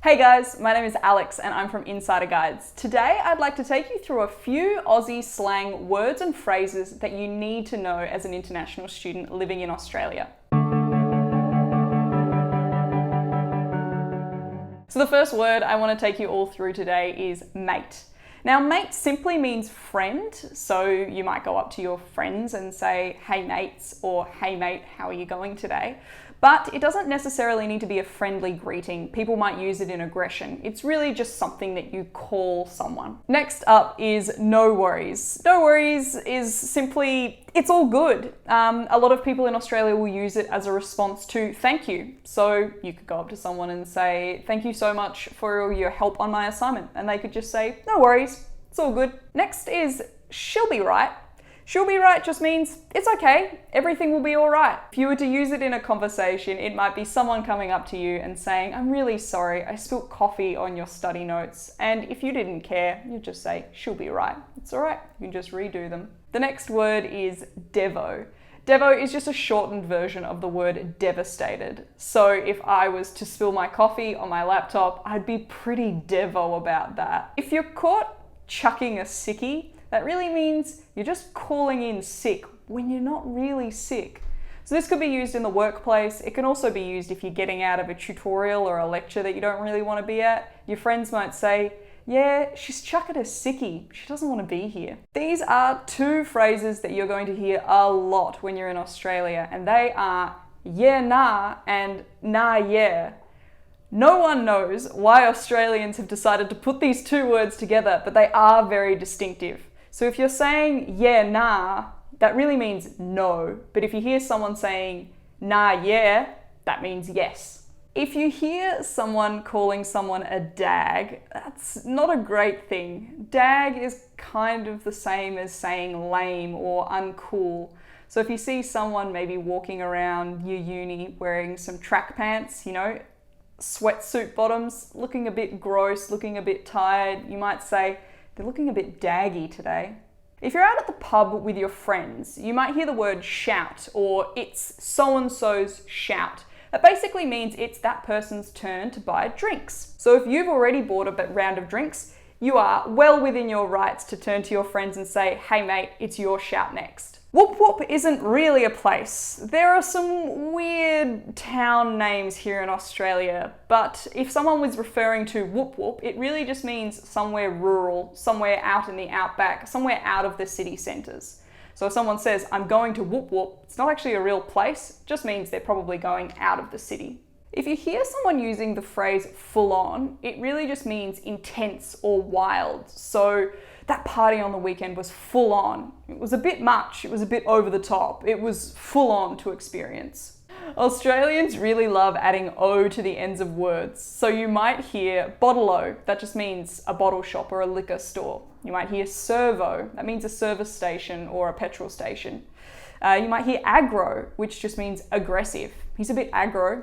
Hey guys, my name is Alex and I'm from Insider Guides. Today I'd like to take you through a few Aussie slang words and phrases that you need to know as an international student living in Australia. So the first word I want to take you all through today is mate. Now mate simply means friend, so you might go up to your friends and say, hey mates, or hey mate, how are you going today? But it doesn't necessarily need to be a friendly greeting. People might use it in aggression. It's really just something that you call someone. Next up is no worries. No worries is simply, it's all good. A lot of people in Australia will use it as a response to thank you. So you could go up to someone and say, thank you so much for your help on my assignment. And they could just say, no worries, it's all good. Next is she'll be right. She'll be right just means it's okay, everything will be all right. If you were to use it in a conversation, it might be someone coming up to you and saying, I'm really sorry, I spilt coffee on your study notes. And if you didn't care, you'd just say, she'll be right. It's all right, you can just redo them. The next word is Devo. Devo is just a shortened version of the word devastated. So if I was to spill my coffee on my laptop, I'd be pretty Devo about that. If you're caught chucking a sickie, that really means you're just calling in sick when you're not really sick. So this could be used in the workplace. It can also be used if you're getting out of a tutorial or a lecture that you don't really want to be at. Your friends might say, yeah, she's chucking a sickie. She doesn't want to be here. These are two phrases that you're going to hear a lot when you're in Australia, and they are yeah nah and nah yeah. No one knows why Australians have decided to put these two words together, but they are very distinctive. So if you're saying yeah, nah, that really means no. But if you hear someone saying nah, yeah, that means yes. If you hear someone calling someone a dag, that's not a great thing. Dag is kind of the same as saying lame or uncool. So if you see someone maybe walking around your uni wearing some track pants, sweatsuit bottoms, looking a bit gross, looking a bit tired, you might say, they're looking a bit daggy today. If you're out at the pub with your friends, you might hear the word shout, or it's so-and-so's shout. That basically means it's that person's turn to buy drinks. So if you've already bought a round of drinks, you are well within your rights to turn to your friends and say, hey mate, it's your shout next. Whoop Whoop isn't really a place. There are some weird town names here in Australia, but if someone was referring to Whoop Whoop, it really just means somewhere rural, somewhere out in the outback, somewhere out of the city centres. So if someone says, I'm going to Whoop Whoop, it's not actually a real place, it just means they're probably going out of the city. If you hear someone using the phrase full on, it really just means intense or wild. So that party on the weekend was full on. It was a bit much, it was a bit over the top. It was full on to experience. Australians really love adding O to the ends of words. So you might hear bottle-o, that just means a bottle shop or a liquor store. You might hear servo, that means a service station or a petrol station. You might hear aggro, which just means aggressive. He's a bit aggro.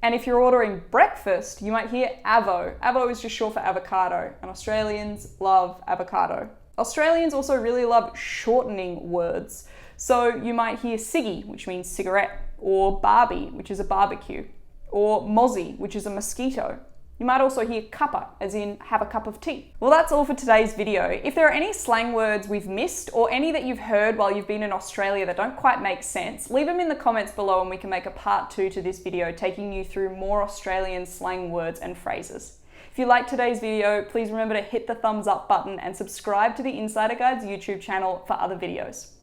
And if you're ordering breakfast, you might hear avo. Avo is just short for avocado, and Australians love avocado. Australians also really love shortening words. So you might hear ciggy, which means cigarette, or barbie, which is a barbecue, or mozzie, which is a mosquito. You might also hear cuppa, as in have a cup of tea. Well, that's all for today's video. If there are any slang words we've missed or any that you've heard while you've been in Australia that don't quite make sense, leave them in the comments below and we can make a part 2 to this video taking you through more Australian slang words and phrases. If you liked today's video, please remember to hit the thumbs up button and subscribe to the Insider Guides YouTube channel for other videos.